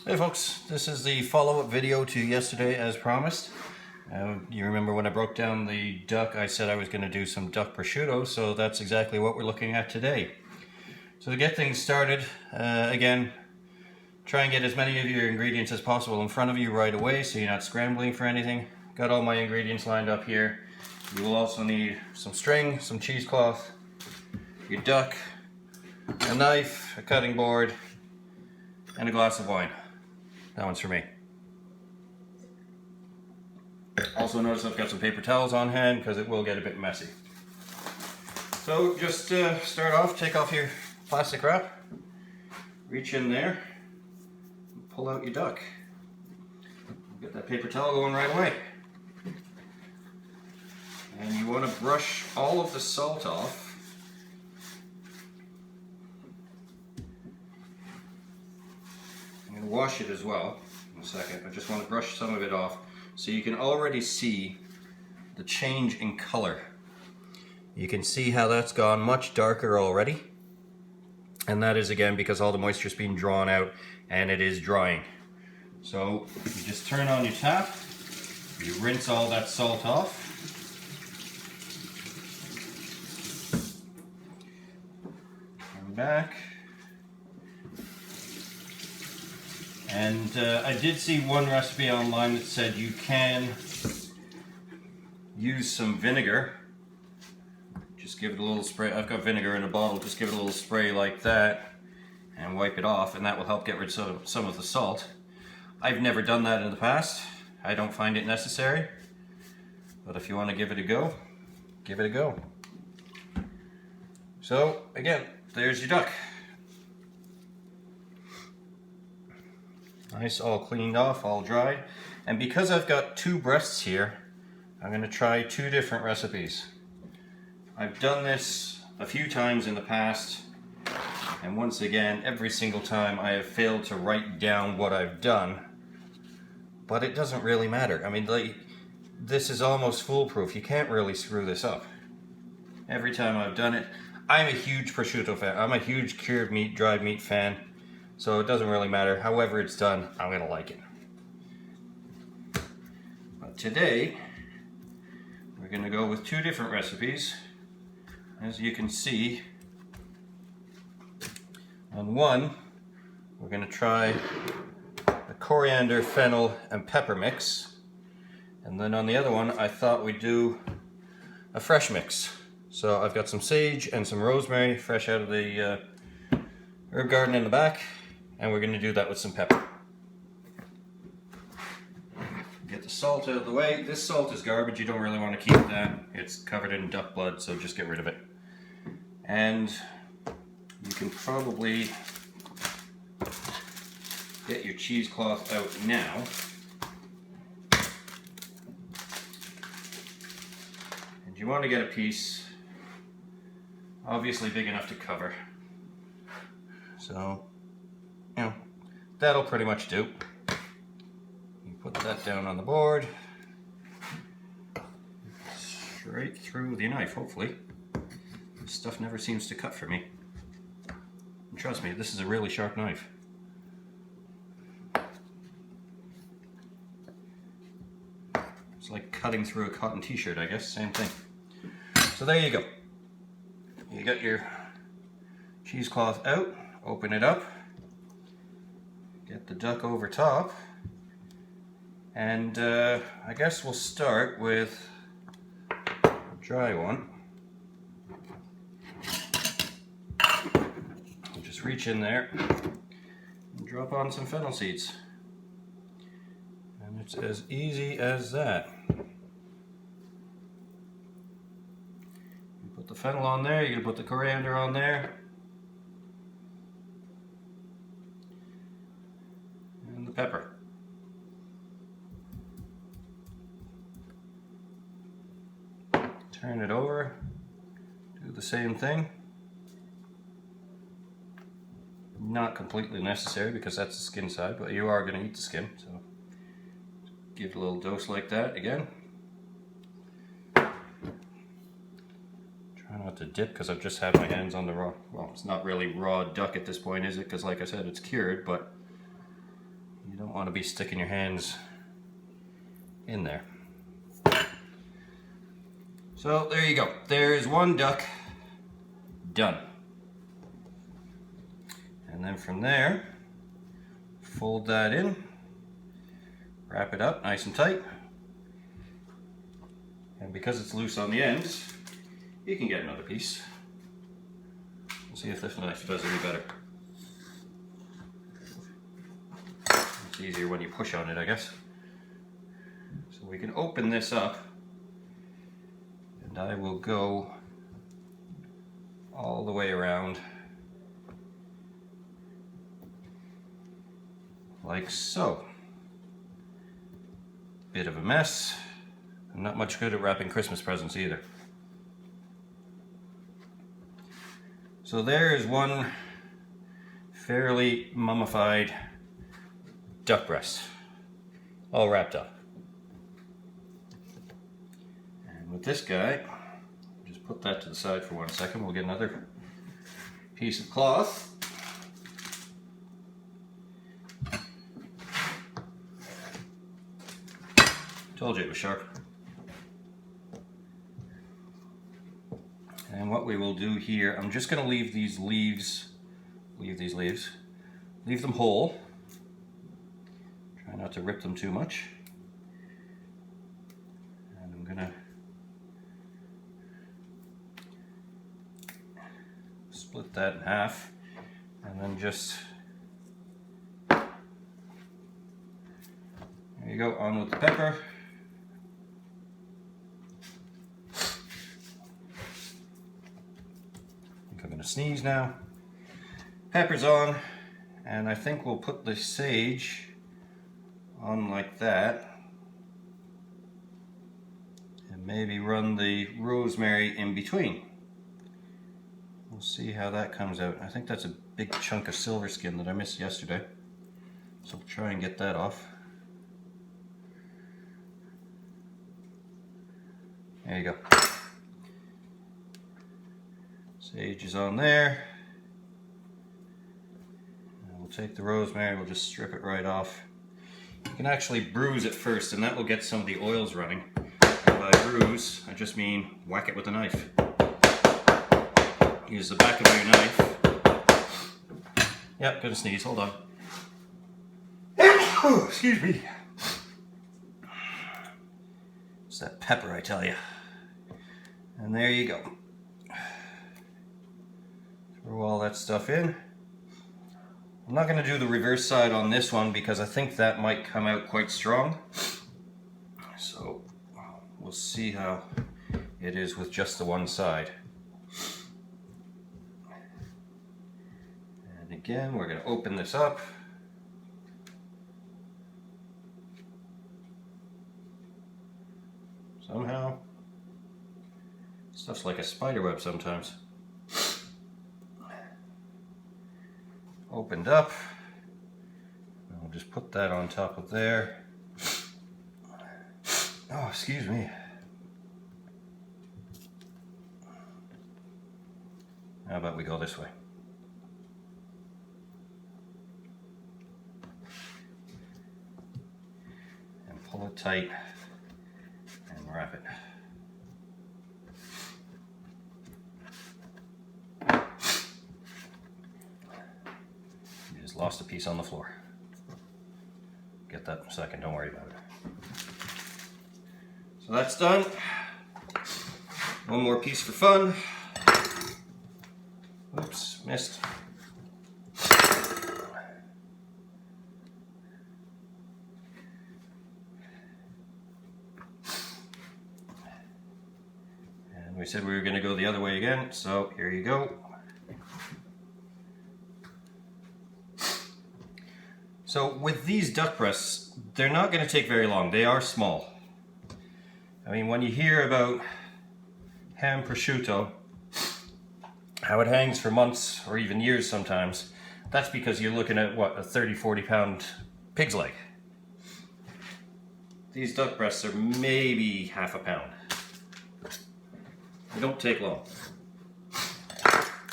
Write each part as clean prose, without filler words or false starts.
Hey folks, this is the follow-up video to yesterday as promised. You remember when I broke down the duck, I said I was going to do some duck prosciutto, so that's exactly what we're looking at today. So to get things started, again, try and get as many of your ingredients as possible in front of you right away so you're not scrambling for anything. Got all my ingredients lined up here. You will also need some string, some cheesecloth, your duck, a knife, a cutting board, and a glass of wine. That one's for me. Also notice I've got some paper towels on hand because it will get a bit messy. So just start off, take off your plastic wrap, reach in there, and pull out your duck. Get that paper towel going right away. And you want to brush all of the salt off. I'm going to wash it as well in a second. I just want to brush some of it off so you can already see the change in color. You can see how that's gone much darker already, and that is again because all the moisture is being drawn out and it is drying. So you just turn on your tap, you rinse all that salt off. Turn back. And I did see one recipe online that said you can use some vinegar. Just give it a little spray. I've got vinegar in a bottle. Just give it a little spray like that and wipe it off, and that will help get rid of some of the salt. I've never done that in the past. I don't find it necessary. But if you want to give it a go, give it a go. So again, there's your duck. Nice, all cleaned off, all dried. And because I've got two breasts here, I'm going to try two different recipes. I've done this a few times in the past, and once again, every single time I have failed to write down what I've done. But it doesn't really matter. I mean, this is almost foolproof. You can't really screw this up. Every time I've done it, I'm a huge prosciutto fan. I'm a huge cured meat, dried meat fan. So it doesn't really matter. However it's done, I'm going to like it. But today, we're going to go with two different recipes. As you can see, on one, we're going to try the coriander, fennel, and pepper mix. And then on the other one, I thought we'd do a fresh mix. So I've got some sage and some rosemary, fresh out of the herb garden in the back. And we're going to do that with some pepper. Get the salt out of the way. This salt is garbage. You don't really want to keep that. It's covered in duck blood, so just get rid of it. And you can probably get your cheesecloth out now. And you want to get a piece, obviously big enough to cover. So, you know, that'll pretty much do. You put that down on the board. Straight through the knife, hopefully. This stuff never seems to cut for me. And trust me, this is a really sharp knife. It's like cutting through a cotton t-shirt, I guess, same thing. So there you go. You got your cheesecloth out, open it up. Get the duck over top, and I guess we'll start with a dry one. You just reach in there and drop on some fennel seeds. And it's as easy as that. You put the fennel on there, you can put the coriander on there. Pepper. Turn it over, do the same thing. Not completely necessary because that's the skin side, but you are going to eat the skin, so give it a little dose like that again. Try not to dip because I've just had my hands on the raw, well, it's not really raw duck at this point, is it? Because like I said, it's cured, but You don't want to be sticking your hands in there. So there you go. There's one duck done. And then from there, fold that in, wrap it up nice and tight. And because it's loose on the ends, you can get another piece. We'll see if this knife does any better. It's easier when you push on it, I guess. So we can open this up, and I will go all the way around like so. Bit of a mess. I'm not much good at wrapping Christmas presents either. So there is one fairly mummified duck breast, all wrapped up. And with this guy, just put that to the side for 1 second. We'll get another piece of cloth. Told you it was sharp. And what we will do here, I'm just going to leave these leaves, leave them whole. Try not to rip them too much. And I'm going to split that in half, and then just, there you go, on with the pepper. I'm going to sneeze now. Pepper's on, and I think we'll put the sage on like that, and maybe run the rosemary in between. We'll see how that comes out. I think that's a big chunk of silver skin that I missed yesterday, so we'll try and get that off. There you go. Sage is on there. And we'll take the rosemary, we'll just strip it right off. You can actually bruise it first, and that will get some of the oils running. And by bruise, I just mean whack it with a knife. Use the back of your knife. Yep, gonna sneeze, hold on. Oh, excuse me. It's that pepper, I tell you. And there you go. Throw all that stuff in. I'm not going to do the reverse side on this one because I think that might come out quite strong. So we'll see how it is with just the one side. And again, we're going to open this up. Somehow, stuff's like a spider web sometimes. Opened up, and we'll just put that on top of there. Oh, excuse me. How about we go this way? And pull it tight and wrap it. Lost a piece on the floor. Get that in a second, don't worry about it. So that's done. One more piece for fun. Oops, missed. And we said we were going to go the other way again, so here you go. So with these duck breasts, they're not going to take very long. They are small. I mean, when you hear about ham prosciutto, how it hangs for months or even years sometimes, that's because you're looking at, what, a 30-40 pound pig's leg. These duck breasts are maybe half a pound. They don't take long.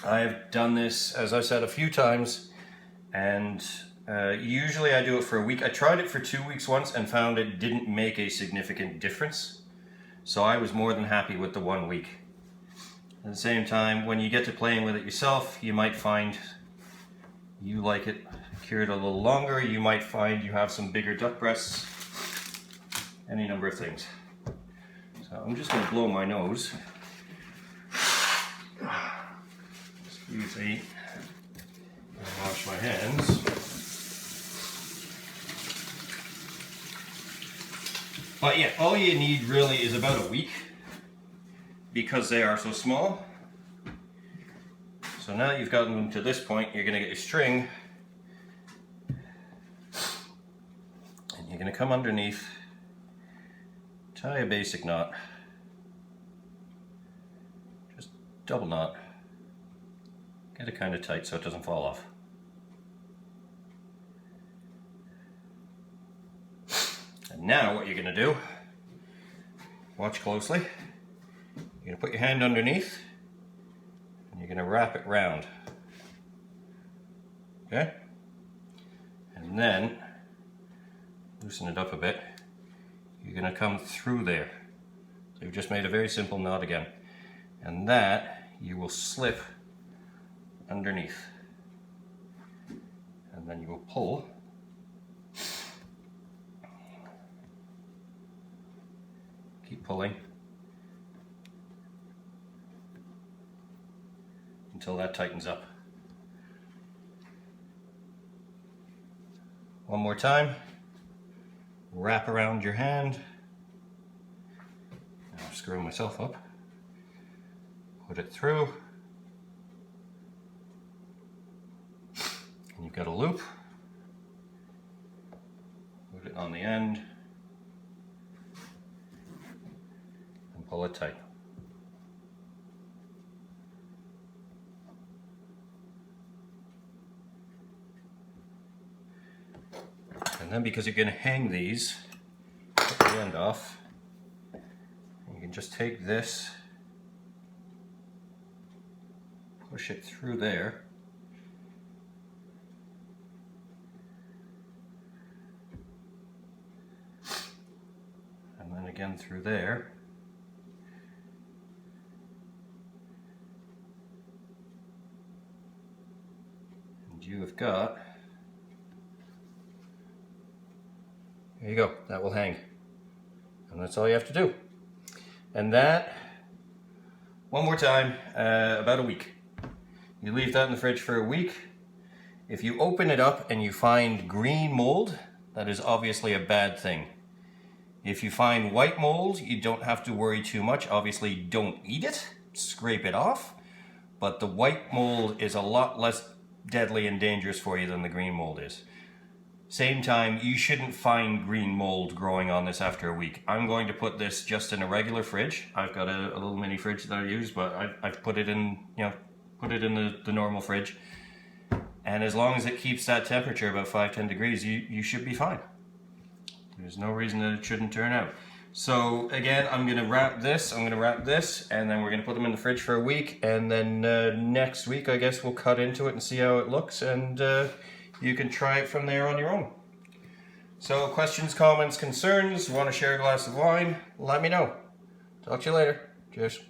I've done this, as I said, a few times, and Usually I do it for a week. I tried it for 2 weeks once and found it didn't make a significant difference. So I was more than happy with the 1 week. At the same time, when you get to playing with it yourself, you might find you like it cured a little longer. You might find you have some bigger duck breasts. Any number of things. So I'm just going to blow my nose. Excuse me. Wash my hands. But yeah, all you need really is about a week because they are so small. So now that you've gotten them to this point, you're going to get your string and you're going to come underneath, tie a basic knot, just double knot, get it kind of tight so it doesn't fall off. And now what you're going to do, watch closely, you're going to put your hand underneath and you're going to wrap it round. Okay? And then loosen it up a bit. You're going to come through there. So you've just made a very simple knot again. And that you will slip underneath. And then you will pull. Keep pulling until that tightens up. One more time. Wrap around your hand. I'll screw myself up. Put it through. And you've got a loop. Put it on the end. And pull it tight. And then because you're going to hang these, cut the end off, you can just take this, push it through there, and then again through there, and you have got, there you go, that will hang. And that's all you have to do. And that, one more time, about a week. You leave that in the fridge for a week. If you open it up and you find green mold, that is obviously a bad thing. If you find white mold, you don't have to worry too much. Obviously, don't eat it, scrape it off. But the white mold is a lot less deadly and dangerous for you than the green mold is. Same time, you shouldn't find green mold growing on this after a week. I'm going to put this just in a regular fridge. I've got a little mini fridge that I use, but I've put it in, put it in the normal fridge. And as long as it keeps that temperature about 5-10 degrees, you should be fine. There's no reason that it shouldn't turn out. So again, I'm going to wrap this, and then we're going to put them in the fridge for a week. And then next week, I guess we'll cut into it and see how it looks. And you can try it from there on your own. So questions, comments, concerns, want to share a glass of wine, let me know. Talk to you later. Cheers.